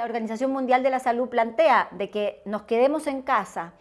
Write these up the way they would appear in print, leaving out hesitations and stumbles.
la Organización Mundial de la Salud plantea de que nos quedemos en casa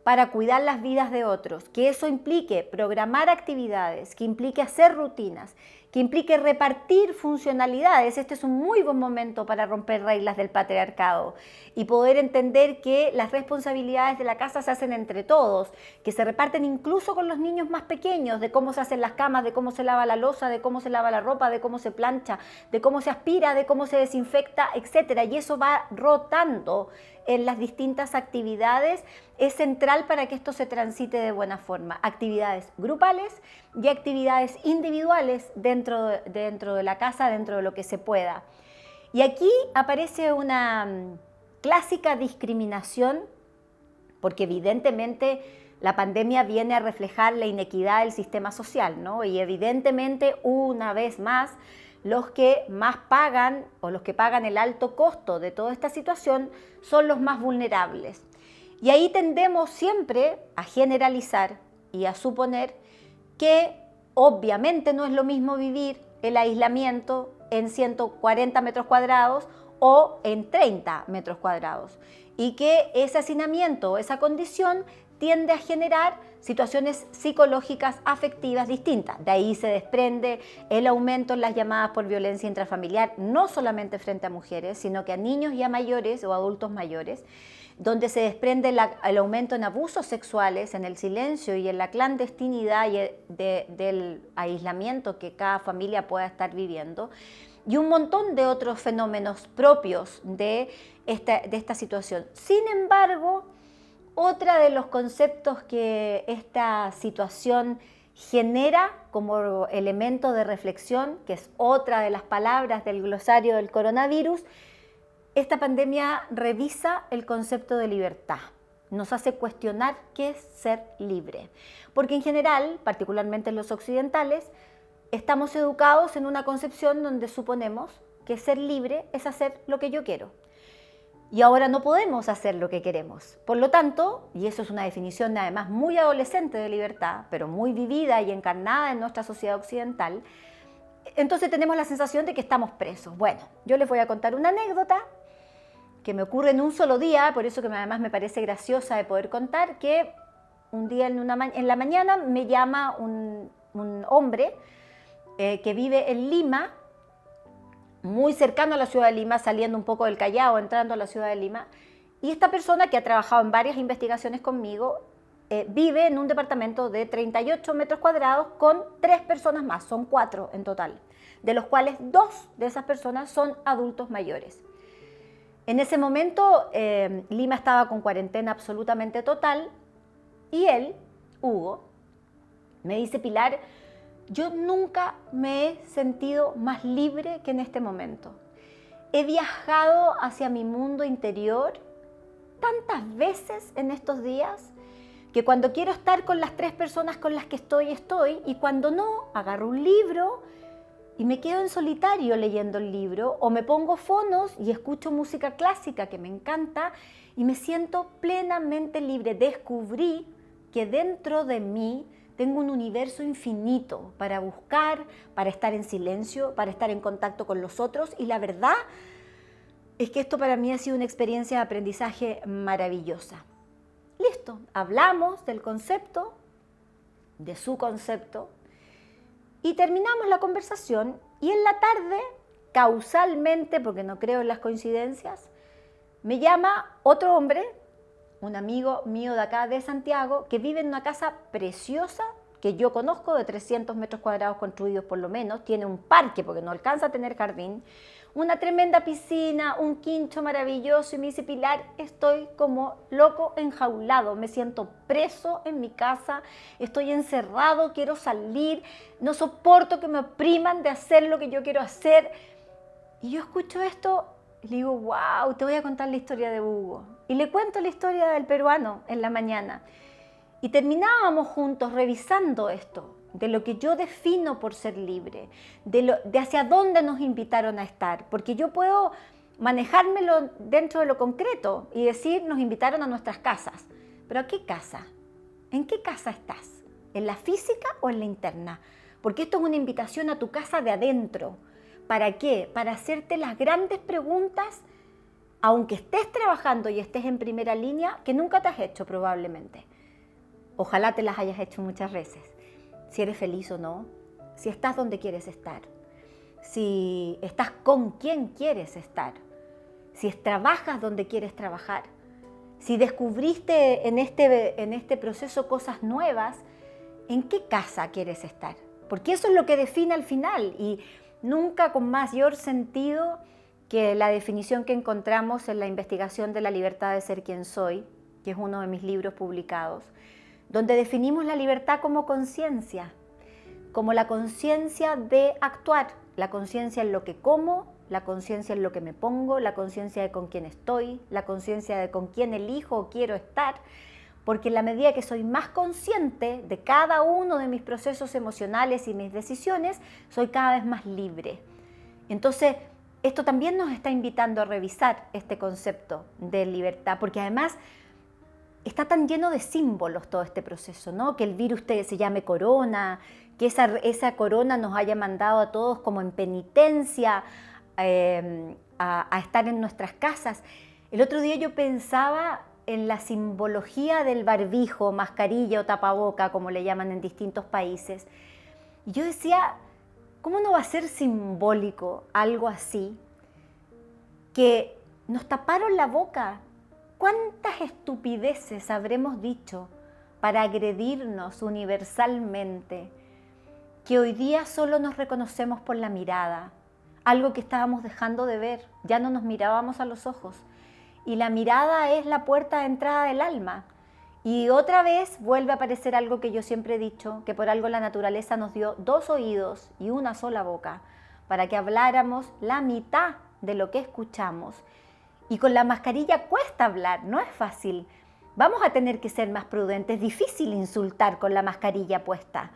para cuidar las vidas de otros, que eso implique programar actividades, que implique hacer rutinas, que implique repartir funcionalidades. Este es un muy buen momento para romper reglas del patriarcado y poder entender que las responsabilidades de la casa se hacen entre todos, que se reparten incluso con los niños más pequeños, de cómo se hacen las camas, de cómo se lava la loza, de cómo se lava la ropa, de cómo se plancha, de cómo se aspira, de cómo se desinfecta, etcétera. Y eso va rotando en las distintas actividades. Es central para que esto se transite de buena forma. Actividades grupales y actividades individuales dentro de la casa, dentro de lo que se pueda. Y aquí aparece una clásica discriminación, porque evidentemente la pandemia viene a reflejar la inequidad del sistema social, ¿no? Y evidentemente, una vez más, los que más pagan o los que pagan el alto costo de toda esta situación son los más vulnerables. Y ahí tendemos siempre a generalizar y a suponer que obviamente no es lo mismo vivir el aislamiento en 140 metros cuadrados o en 30 metros cuadrados. Y que ese hacinamiento, esa condición, tiende a generar situaciones psicológicas afectivas distintas. De ahí se desprende el aumento en las llamadas por violencia intrafamiliar, no solamente frente a mujeres, sino que a niños y a mayores o adultos mayores, donde se desprende el aumento en abusos sexuales, en el silencio y en la clandestinidad y del aislamiento que cada familia pueda estar viviendo, y un montón de otros fenómenos propios de esta situación. Sin embargo, otro de los conceptos que esta situación genera como elemento de reflexión, que es otra de las palabras del glosario del coronavirus, esta pandemia revisa el concepto de libertad. Nos hace cuestionar qué es ser libre. Porque en general, particularmente en los occidentales, estamos educados en una concepción donde suponemos que ser libre es hacer lo que yo quiero. Y ahora no podemos hacer lo que queremos. Por lo tanto, y eso es una definición además muy adolescente de libertad, pero muy vivida y encarnada en nuestra sociedad occidental, entonces tenemos la sensación de que estamos presos. Bueno, yo les voy a contar una anécdota que me ocurre en un solo día, por eso que además me parece graciosa de poder contar, que un día en la mañana me llama un hombre que vive en Lima, muy cercano a la ciudad de Lima, saliendo un poco del Callao, entrando a la ciudad de Lima, y esta persona que ha trabajado en varias investigaciones conmigo vive en un departamento de 38 metros cuadrados con 3 personas más, son 4 en total, de los cuales 2 de esas personas son adultos mayores. En ese momento Lima estaba con cuarentena absolutamente total y él, Hugo, me dice: Pilar, yo nunca me he sentido más libre que en este momento. He viajado hacia mi mundo interior tantas veces en estos días que cuando quiero estar con las 3 personas con las que estoy, y cuando no, agarro un libro y me quedo en solitario leyendo el libro, o me pongo fonos y escucho música clásica que me encanta y me siento plenamente libre. Descubrí que dentro de mí tengo un universo infinito para buscar, para estar en silencio, para estar en contacto con los otros, y la verdad es que esto para mí ha sido una experiencia de aprendizaje maravillosa. Listo, hablamos del concepto, de su concepto, y terminamos la conversación, y en la tarde, causalmente, porque no creo en las coincidencias, me llama otro hombre, un amigo mío de acá de Santiago, que vive en una casa preciosa que yo conozco, de 300 metros cuadrados construidos por lo menos, tiene un parque porque no alcanza a tener jardín, una tremenda piscina, un quincho maravilloso, y me dice: Pilar, estoy como loco enjaulado, me siento preso en mi casa, estoy encerrado, quiero salir, no soporto que me opriman de hacer lo que yo quiero hacer. Y yo escucho esto y le digo: wow, te voy a contar la historia de Hugo. Y le cuento la historia del peruano en la mañana. Y terminábamos juntos revisando esto, de lo que yo defino por ser libre, de hacia dónde nos invitaron a estar, porque yo puedo manejármelo dentro de lo concreto y decir: nos invitaron a nuestras casas. ¿Pero a qué casa? ¿En qué casa estás? ¿En la física o en la interna? Porque esto es una invitación a tu casa de adentro. ¿Para qué? Para hacerte las grandes preguntas aunque estés trabajando y estés en primera línea, que nunca te has hecho probablemente. Ojalá te las hayas hecho muchas veces. Si eres feliz o no, si estás donde quieres estar, si estás con quien quieres estar, si trabajas donde quieres trabajar, si descubriste en este proceso cosas nuevas, ¿en qué casa quieres estar? Porque eso es lo que define al final, y nunca con mayor sentido que la definición que encontramos en la investigación de la libertad de ser quien soy, que es uno de mis libros publicados, donde definimos la libertad como conciencia, como la conciencia de actuar, la conciencia en lo que como, la conciencia en lo que me pongo, la conciencia de con quién estoy, la conciencia de con quién elijo o quiero estar, porque en la medida que soy más consciente de cada uno de mis procesos emocionales y mis decisiones, soy cada vez más libre. Entonces, esto también nos está invitando a revisar este concepto de libertad, porque además está tan lleno de símbolos todo este proceso, ¿no? Que el virus se llame corona, que esa corona nos haya mandado a todos como en penitencia a estar en nuestras casas. El otro día yo pensaba en la simbología del barbijo, mascarilla o tapaboca, como le llaman en distintos países. Y yo decía, ¿cómo no va a ser simbólico algo así? Que nos taparon la boca. ¿Cuántas estupideces habremos dicho para agredirnos universalmente? Que hoy día solo nos reconocemos por la mirada, algo que estábamos dejando de ver, ya no nos mirábamos a los ojos. Y la mirada es la puerta de entrada del alma. Y otra vez vuelve a aparecer algo que yo siempre he dicho, que por algo la naturaleza nos dio 2 oídos y una sola boca, para que habláramos la mitad de lo que escuchamos. Y con la mascarilla cuesta hablar, no es fácil. Vamos a tener que ser más prudentes, es difícil insultar con la mascarilla puesta.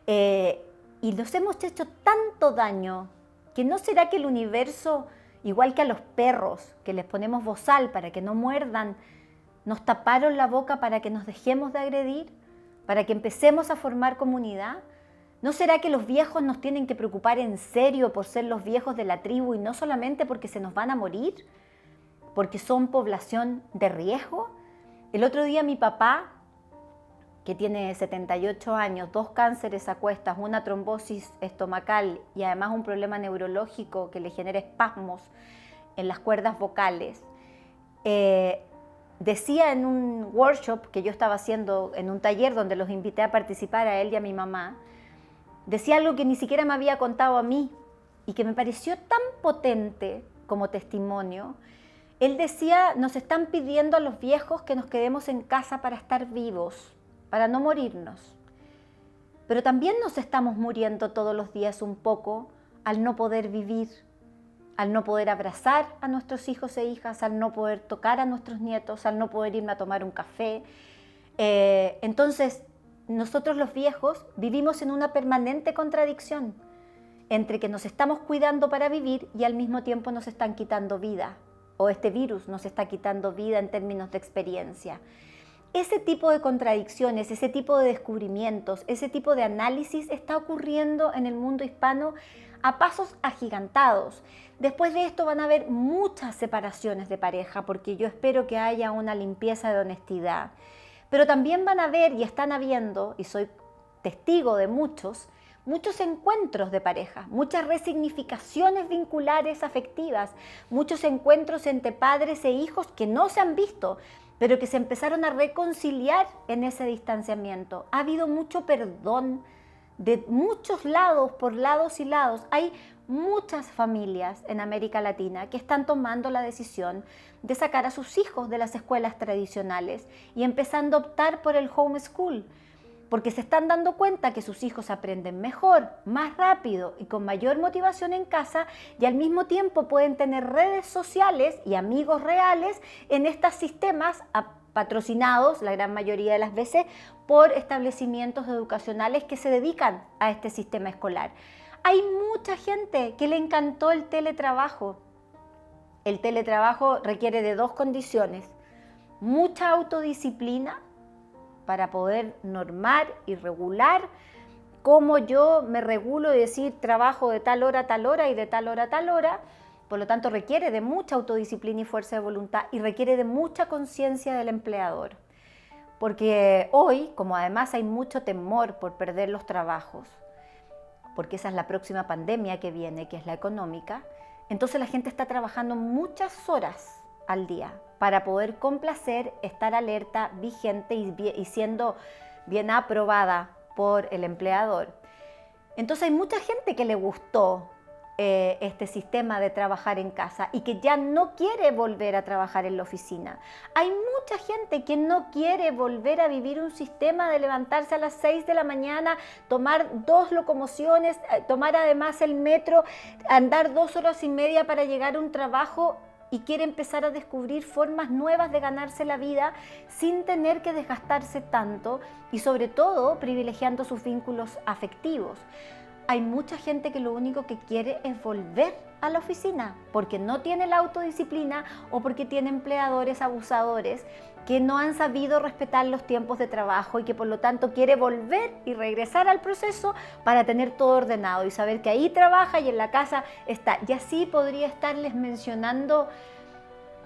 Y nos hemos hecho tanto daño, que no será que el universo, igual que a los perros, que les ponemos bozal para que no muerdan, nos taparon la boca para que nos dejemos de agredir, para que empecemos a formar comunidad. ¿No será que los viejos nos tienen que preocupar en serio por ser los viejos de la tribu y no solamente porque se nos van a morir, porque son población de riesgo? El otro día mi papá, que tiene 78 años, 2 cánceres a cuestas, una trombosis estomacal y además un problema neurológico que le genera espasmos en las cuerdas vocales, decía en un workshop que yo estaba haciendo, en un taller donde los invité a participar a él y a mi mamá, decía algo que ni siquiera me había contado a mí y que me pareció tan potente como testimonio. Él decía, nos están pidiendo a los viejos que nos quedemos en casa para estar vivos, para no morirnos. Pero también nos estamos muriendo todos los días un poco al no poder vivir, al no poder abrazar a nuestros hijos e hijas, al no poder tocar a nuestros nietos, al no poder irme a tomar un café. Entonces, nosotros los viejos vivimos en una permanente contradicción entre que nos estamos cuidando para vivir y al mismo tiempo nos están quitando vida, o este virus nos está quitando vida en términos de experiencia. Ese tipo de contradicciones, ese tipo de descubrimientos, ese tipo de análisis está ocurriendo en el mundo hispano a pasos agigantados. Después de esto van a haber muchas separaciones de pareja, porque yo espero que haya una limpieza de honestidad. Pero también van a haber y están habiendo, y soy testigo de muchos encuentros de pareja, muchas resignificaciones vinculares afectivas, muchos encuentros entre padres e hijos que no se han visto, pero que se empezaron a reconciliar en ese distanciamiento. Ha habido mucho perdón de muchos lados, por lados y lados. Hay muchas familias en América Latina que están tomando la decisión de sacar a sus hijos de las escuelas tradicionales y empezando a optar por el homeschool, porque se están dando cuenta que sus hijos aprenden mejor, más rápido y con mayor motivación en casa, y al mismo tiempo pueden tener redes sociales y amigos reales en estos sistemas patrocinados, la gran mayoría de las veces, por establecimientos educacionales que se dedican a este sistema escolar. Hay mucha gente que le encantó el teletrabajo. El teletrabajo requiere de 2 condiciones: mucha autodisciplina para poder normar y regular cómo yo me regulo y decir trabajo de tal hora a tal hora y de tal hora a tal hora, Por lo tanto, requiere de mucha autodisciplina y fuerza de voluntad y requiere de mucha conciencia del empleador. Porque hoy, como además hay mucho temor por perder los trabajos, porque esa es la próxima pandemia que viene, que es la económica, entonces la gente está trabajando muchas horas al día para poder complacer, estar alerta, vigente y siendo bien aprobada por el empleador. Entonces hay mucha gente que le gustó este sistema de trabajar en casa y que ya no quiere volver a trabajar en la oficina. Hay mucha gente que no quiere volver a vivir un sistema de levantarse a las 6 de la mañana, tomar 2 locomociones, tomar además el metro, andar 2 horas y media para llegar a un trabajo, y quiere empezar a descubrir formas nuevas de ganarse la vida sin tener que desgastarse tanto y sobre todo privilegiando sus vínculos afectivos. Hay mucha gente que lo único que quiere es volver a la oficina porque no tiene la autodisciplina o porque tiene empleadores abusadores que no han sabido respetar los tiempos de trabajo y que por lo tanto quiere volver y regresar al proceso para tener todo ordenado y saber que ahí trabaja y en la casa está. Y así podría estarles mencionando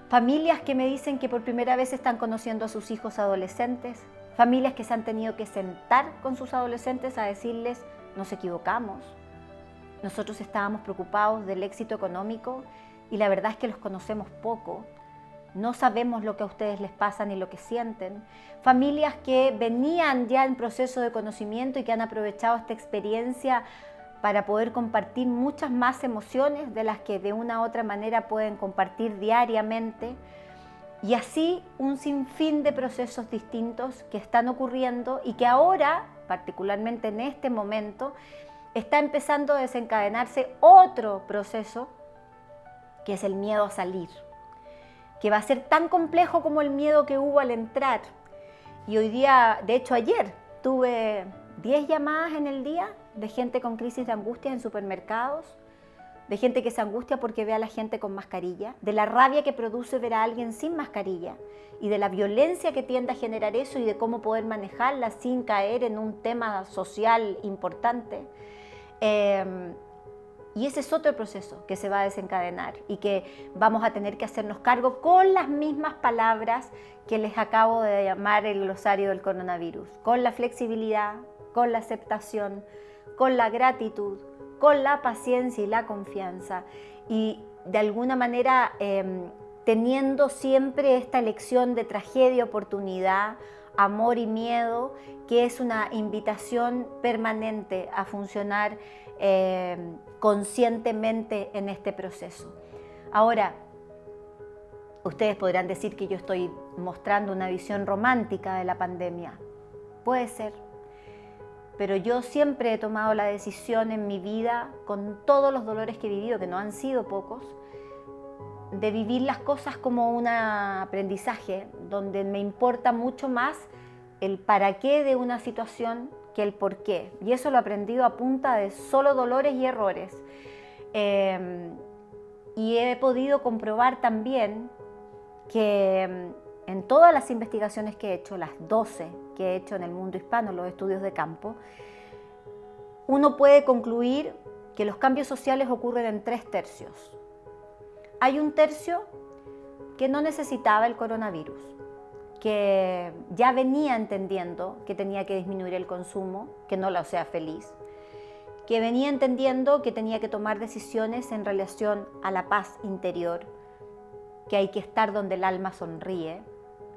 familias que me dicen que por primera vez están conociendo a sus hijos adolescentes, familias que se han tenido que sentar con sus adolescentes a decirles: nos equivocamos, nosotros estábamos preocupados del éxito económico y la verdad es que los conocemos poco, no sabemos lo que a ustedes les pasa ni lo que sienten. Familias que venían ya en proceso de conocimiento y que han aprovechado esta experiencia para poder compartir muchas más emociones de las que de una u otra manera pueden compartir diariamente. Y así un sinfín de procesos distintos que están ocurriendo y que ahora, particularmente en este momento, está empezando a desencadenarse otro proceso que es el miedo a salir, que va a ser tan complejo como el miedo que hubo al entrar. Y hoy día, de hecho ayer, tuve 10 llamadas en el día de gente con crisis de angustia en supermercados, de gente que se angustia porque ve a la gente con mascarilla, de la rabia que produce ver a alguien sin mascarilla y de la violencia que tiende a generar eso y de cómo poder manejarla sin caer en un tema social importante. Y ese es otro proceso que se va a desencadenar y que vamos a tener que hacernos cargo con las mismas palabras que les acabo de llamar el glosario del coronavirus, con la flexibilidad, con la aceptación, con la gratitud, con la paciencia y la confianza y de alguna manera teniendo siempre esta elección de tragedia, oportunidad, amor y miedo, que es una invitación permanente a funcionar conscientemente en este proceso. Ahora, ustedes podrán decir que yo estoy mostrando una visión romántica de la pandemia. Puede ser. Pero yo siempre he tomado la decisión en mi vida, con todos los dolores que he vivido, que no han sido pocos, de vivir las cosas como un aprendizaje, donde me importa mucho más el para qué de una situación que el por qué. Y eso lo he aprendido a punta de solo dolores y errores. Y he podido comprobar también que en todas las investigaciones que he hecho, las 12 que he hecho en el mundo hispano, los estudios de campo, uno puede concluir que los cambios sociales ocurren en 3 tercios. Hay un tercio que no necesitaba el coronavirus, que ya venía entendiendo que tenía que disminuir el consumo, que no lo sea feliz, que venía entendiendo que tenía que tomar decisiones en relación a la paz interior, que hay que estar donde el alma sonríe,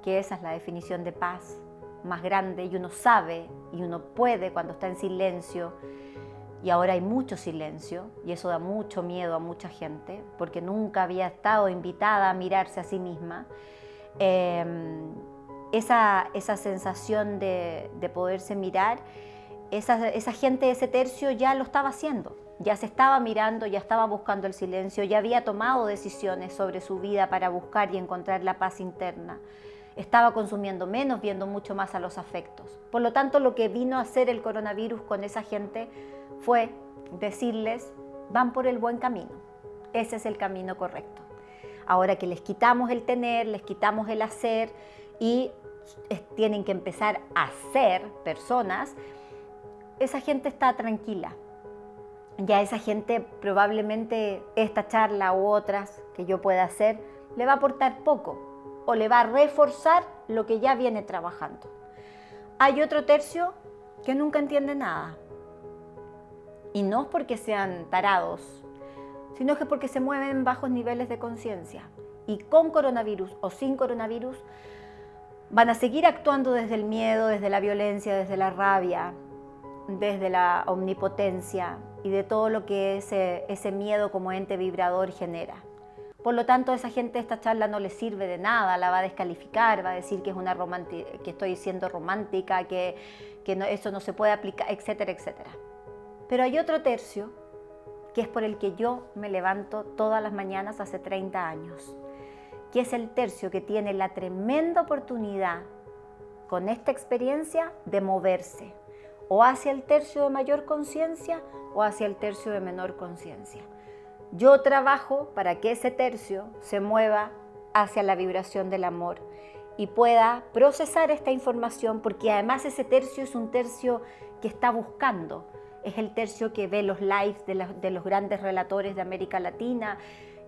que esa es la definición de paz más grande y uno sabe y uno puede cuando está en silencio. Y ahora hay mucho silencio y eso da mucho miedo a mucha gente porque nunca había estado invitada a mirarse a sí misma. Esa sensación de poderse mirar, esa gente de ese tercio ya lo estaba haciendo, ya se estaba mirando, ya estaba buscando el silencio, ya había tomado decisiones sobre su vida para buscar y encontrar la paz interna. Estaba consumiendo menos, viendo mucho más a los afectos. Por lo tanto, lo que vino a hacer el coronavirus con esa gente fue decirles: van por el buen camino, ese es el camino correcto. Ahora que les quitamos el tener, les quitamos el hacer y tienen que empezar a ser personas, esa gente está tranquila. ya esa gente probablemente esta charla u otras que yo pueda hacer le va a aportar poco o le va a reforzar lo que ya viene trabajando. Hay otro tercio que nunca entiende nada. Y no es porque sean tarados, sino que porque se mueven en bajos niveles de conciencia. Y con coronavirus o sin coronavirus van a seguir actuando desde el miedo, desde la violencia, desde la rabia, desde la omnipotencia y de todo lo que ese miedo como ente vibrador genera. Por lo tanto, a esa gente esta charla no le sirve de nada, la va a descalificar, va a decir que que estoy siendo romántica, que eso no se puede aplicar, etcétera, etcétera. Pero hay otro tercio que es por el que yo me levanto todas las mañanas hace 30 años, que es el tercio que tiene la tremenda oportunidad con esta experiencia de moverse o hacia el tercio de mayor conciencia o hacia el tercio de menor conciencia. Yo trabajo para que ese tercio se mueva hacia la vibración del amor y pueda procesar esta información, porque además ese tercio es un tercio que está buscando. Es el tercio que ve los lives de los grandes relatores de América Latina,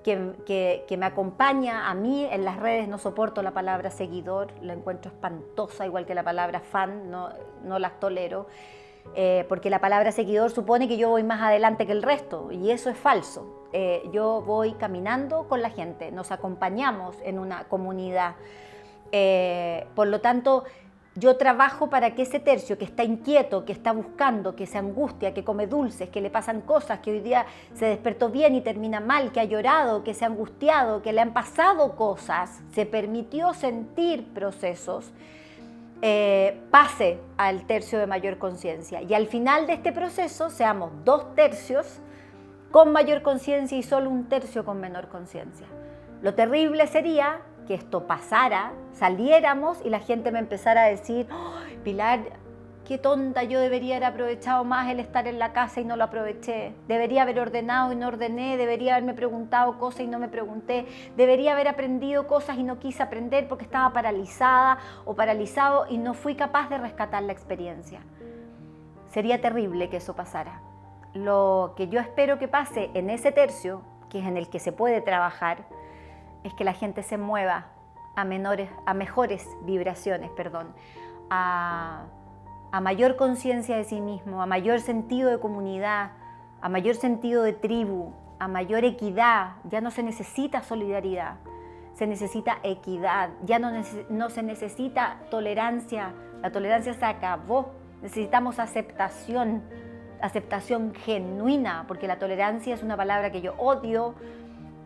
que me acompaña a mí en las redes. No soporto la palabra seguidor, la encuentro espantosa, igual que la palabra fan, no las tolero. Porque la palabra seguidor supone que yo voy más adelante que el resto, y eso es falso. Yo voy caminando con la gente, nos acompañamos en una comunidad. Por lo tanto, yo trabajo para que ese tercio que está inquieto, que está buscando, que se angustia, que come dulces, que le pasan cosas, que hoy día se despertó bien y termina mal, que ha llorado, que se ha angustiado, que le han pasado cosas, se permitió sentir procesos, pase al tercio de mayor conciencia. Y al final de este proceso seamos 2 tercios con mayor conciencia y solo 1 tercio con menor conciencia. Lo terrible sería que esto pasara, saliéramos y la gente me empezara a decir: "Oh, Pilar, qué tonta, yo debería haber aprovechado más el estar en la casa y no lo aproveché. Debería haber ordenado y no ordené, debería haberme preguntado cosas y no me pregunté, debería haber aprendido cosas y no quise aprender porque estaba paralizada o paralizado y no fui capaz de rescatar la experiencia". Sería terrible que eso pasara. Lo que yo espero que pase en ese tercio, que es en el que se puede trabajar, es que la gente se mueva a mejores vibraciones, a mayor conciencia de sí mismo, a mayor sentido de comunidad, a mayor sentido de tribu, a mayor equidad. Ya no se necesita solidaridad, se necesita equidad, ya no se necesita tolerancia, la tolerancia se acabó, necesitamos aceptación genuina, porque la tolerancia es una palabra que yo odio,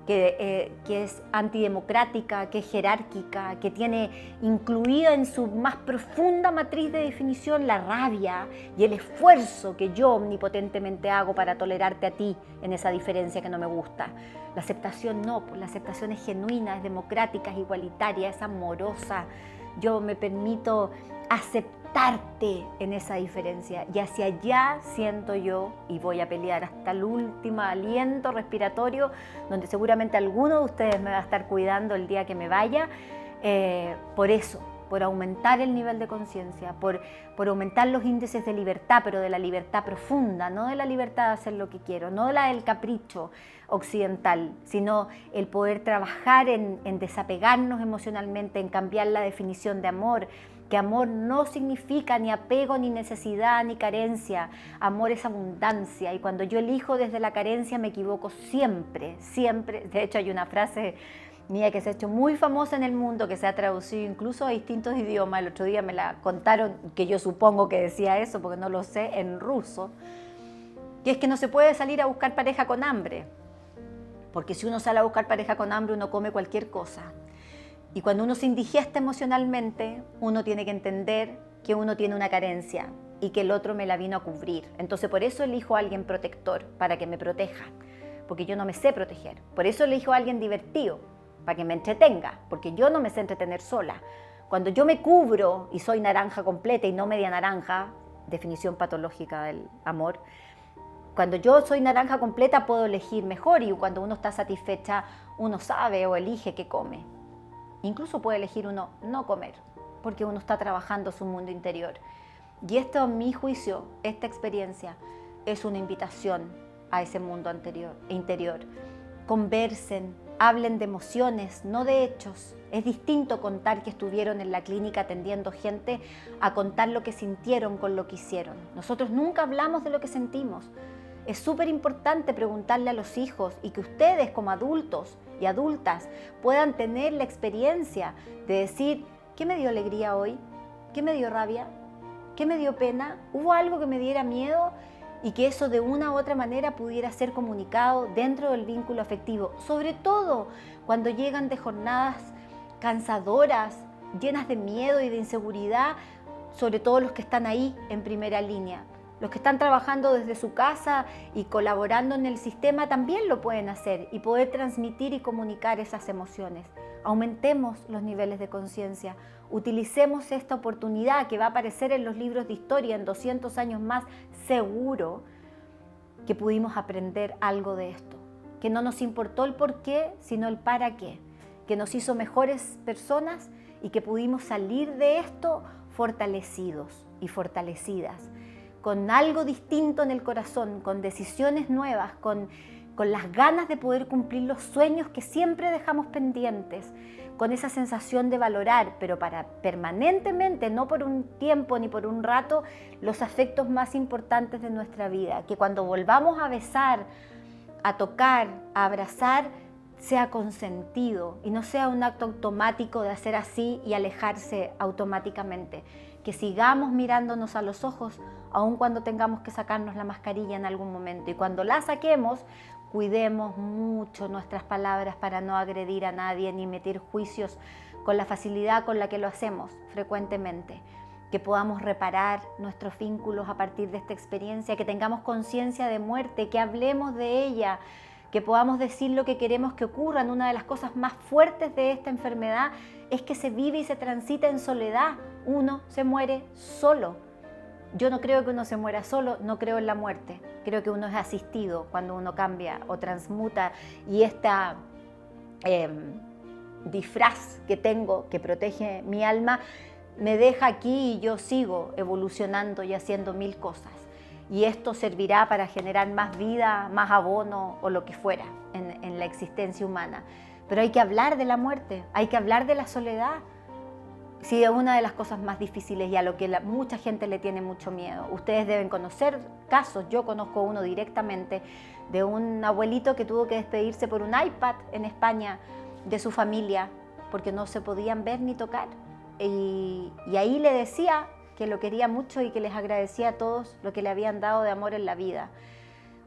que es antidemocrática, que es jerárquica, que tiene incluida en su más profunda matriz de definición la rabia y el esfuerzo que yo omnipotentemente hago para tolerarte a ti en esa diferencia que no me gusta. La aceptación no, pues la aceptación es genuina, es democrática, es igualitaria, es amorosa. Yo me permito aceptarte en esa diferencia y hacia allá siento yo, y voy a pelear hasta el último aliento respiratorio, donde seguramente alguno de ustedes me va a estar cuidando el día que me vaya, por eso, por aumentar el nivel de conciencia, por aumentar los índices de libertad, pero de la libertad profunda, no de la libertad de hacer lo que quiero, no de la del capricho occidental, sino el poder trabajar en desapegarnos emocionalmente, en cambiar la definición de amor, que amor no significa ni apego, ni necesidad, ni carencia. Amor es abundancia, y cuando yo elijo desde la carencia me equivoco siempre, siempre. De hecho, hay una frase mía que se ha hecho muy famosa en el mundo, que se ha traducido incluso a distintos idiomas. El otro día me la contaron, que yo supongo que decía eso, porque no lo sé, en ruso, que es que no se puede salir a buscar pareja con hambre, porque si uno sale a buscar pareja con hambre, uno come cualquier cosa. Y cuando uno se indigesta emocionalmente, uno tiene que entender que uno tiene una carencia y que el otro me la vino a cubrir. Entonces por eso elijo a alguien protector, para que me proteja, porque yo no me sé proteger. Por eso elijo a alguien divertido, para que me entretenga, porque yo no me sé entretener sola. Cuando yo me cubro y soy naranja completa y no media naranja, definición patológica del amor, cuando yo soy naranja completa puedo elegir mejor, y cuando uno está satisfecha, uno sabe o elige qué come. Incluso puede elegir uno no comer, porque uno está trabajando su mundo interior. Y esto, a mi juicio, esta experiencia es una invitación a ese mundo interior. Conversen, hablen de emociones, no de hechos. Es distinto contar que estuvieron en la clínica atendiendo gente a contar lo que sintieron con lo que hicieron. Nosotros nunca hablamos de lo que sentimos. Es súper importante preguntarle a los hijos y que ustedes como adultos y adultas puedan tener la experiencia de decir, ¿qué me dio alegría hoy? ¿Qué me dio rabia? ¿Qué me dio pena? ¿Hubo algo que me diera miedo? Y que eso de una u otra manera pudiera ser comunicado dentro del vínculo afectivo, sobre todo cuando llegan de jornadas cansadoras, llenas de miedo y de inseguridad, sobre todo los que están ahí en primera línea. Los que están trabajando desde su casa y colaborando en el sistema también lo pueden hacer y poder transmitir y comunicar esas emociones. Aumentemos los niveles de conciencia, utilicemos esta oportunidad que va a aparecer en los libros de historia en 200 años más, seguro que pudimos aprender algo de esto, que no nos importó el por qué, sino el para qué, que nos hizo mejores personas y que pudimos salir de esto fortalecidos y fortalecidas, con algo distinto en el corazón, con decisiones nuevas, con las ganas de poder cumplir los sueños que siempre dejamos pendientes, con esa sensación de valorar, pero para permanentemente, no por un tiempo ni por un rato, los afectos más importantes de nuestra vida, que cuando volvamos a besar, a tocar, a abrazar, sea consentido y no sea un acto automático de hacer así y alejarse automáticamente. Que sigamos mirándonos a los ojos, aun cuando tengamos que sacarnos la mascarilla en algún momento. Y cuando la saquemos, cuidemos mucho nuestras palabras para no agredir a nadie ni emitir juicios con la facilidad con la que lo hacemos frecuentemente. Que podamos reparar nuestros vínculos a partir de esta experiencia, que tengamos conciencia de muerte, que hablemos de ella, que podamos decir lo que queremos que ocurra. Una de las cosas más fuertes de esta enfermedad es que se vive y se transita en soledad. Uno se muere solo. Yo no creo que uno se muera solo, no creo en la muerte. Creo que uno es asistido cuando uno cambia o transmuta, y esta disfraz que tengo, que protege mi alma, me deja aquí y yo sigo evolucionando y haciendo mil cosas. Y esto servirá para generar más vida, más abono o lo que fuera en la existencia humana. Pero hay que hablar de la muerte, hay que hablar de la soledad. Sí, es una de las cosas más difíciles y a lo que mucha gente le tiene mucho miedo. Ustedes deben conocer casos, yo conozco uno directamente, de un abuelito que tuvo que despedirse por un iPad en España de su familia porque no se podían ver ni tocar. Y ahí le decía que lo quería mucho y que les agradecía a todos lo que le habían dado de amor en la vida.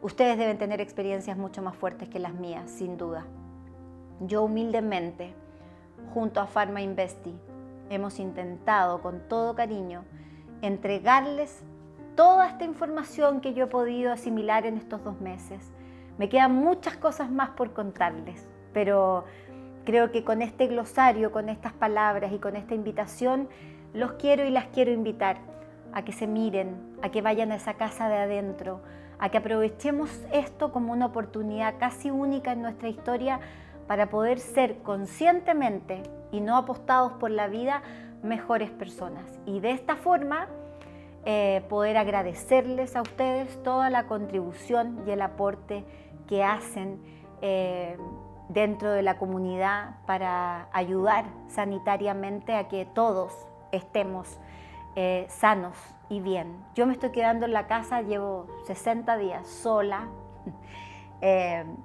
Ustedes deben tener experiencias mucho más fuertes que las mías, sin duda. Yo humildemente, junto a Pharma Investi, hemos intentado con todo cariño entregarles toda esta información que yo he podido asimilar en estos 2 meses. Me quedan muchas cosas más por contarles, pero creo que con este glosario, con estas palabras y con esta invitación, los quiero y las quiero invitar a que se miren, a que vayan a esa casa de adentro, a que aprovechemos esto como una oportunidad casi única en nuestra historia para poder ser conscientemente y no apostados por la vida, mejores personas. Y de esta forma poder agradecerles a ustedes toda la contribución y el aporte que hacen dentro de la comunidad para ayudar sanitariamente a que todos estemos sanos y bien. Yo me estoy quedando en la casa, llevo 60 días sola.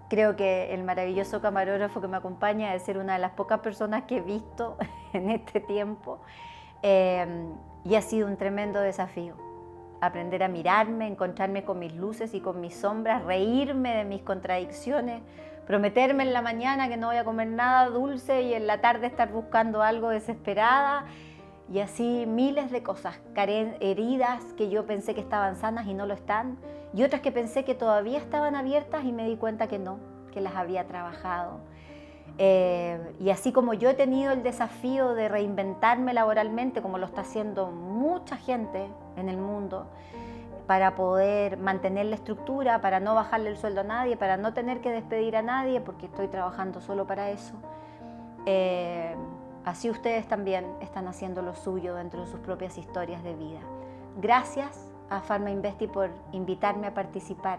Creo que el maravilloso camarógrafo que me acompaña debe ser una de las pocas personas que he visto en este tiempo, y ha sido un tremendo desafío. Aprender a mirarme, encontrarme con mis luces y con mis sombras, reírme de mis contradicciones, prometerme en la mañana que no voy a comer nada dulce y en la tarde estar buscando algo desesperada, y así miles de cosas, heridas que yo pensé que estaban sanas y no lo están, y otras que pensé que todavía estaban abiertas y me di cuenta que no, que las había trabajado. Y así como yo he tenido el desafío de reinventarme laboralmente, como lo está haciendo mucha gente en el mundo, para poder mantener la estructura, para no bajarle el sueldo a nadie, para no tener que despedir a nadie, porque estoy trabajando solo para eso. Así ustedes también están haciendo lo suyo dentro de sus propias historias de vida. Gracias a Pharma Investi por invitarme a participar,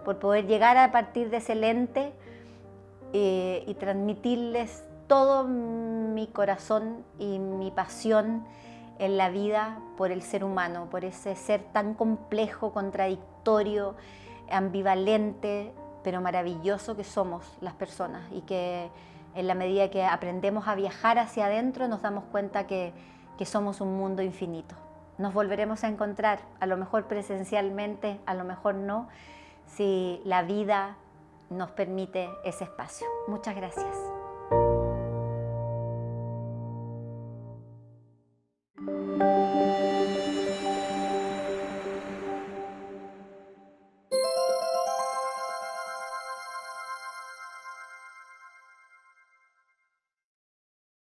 por poder llegar a partir de ese lente y transmitirles todo mi corazón y mi pasión en la vida por el ser humano, por ese ser tan complejo, contradictorio, ambivalente, pero maravilloso que somos las personas, y que en la medida que aprendemos a viajar hacia adentro nos damos cuenta que somos un mundo infinito. Nos volveremos a encontrar, a lo mejor presencialmente, a lo mejor no, si la vida nos permite ese espacio. Muchas gracias.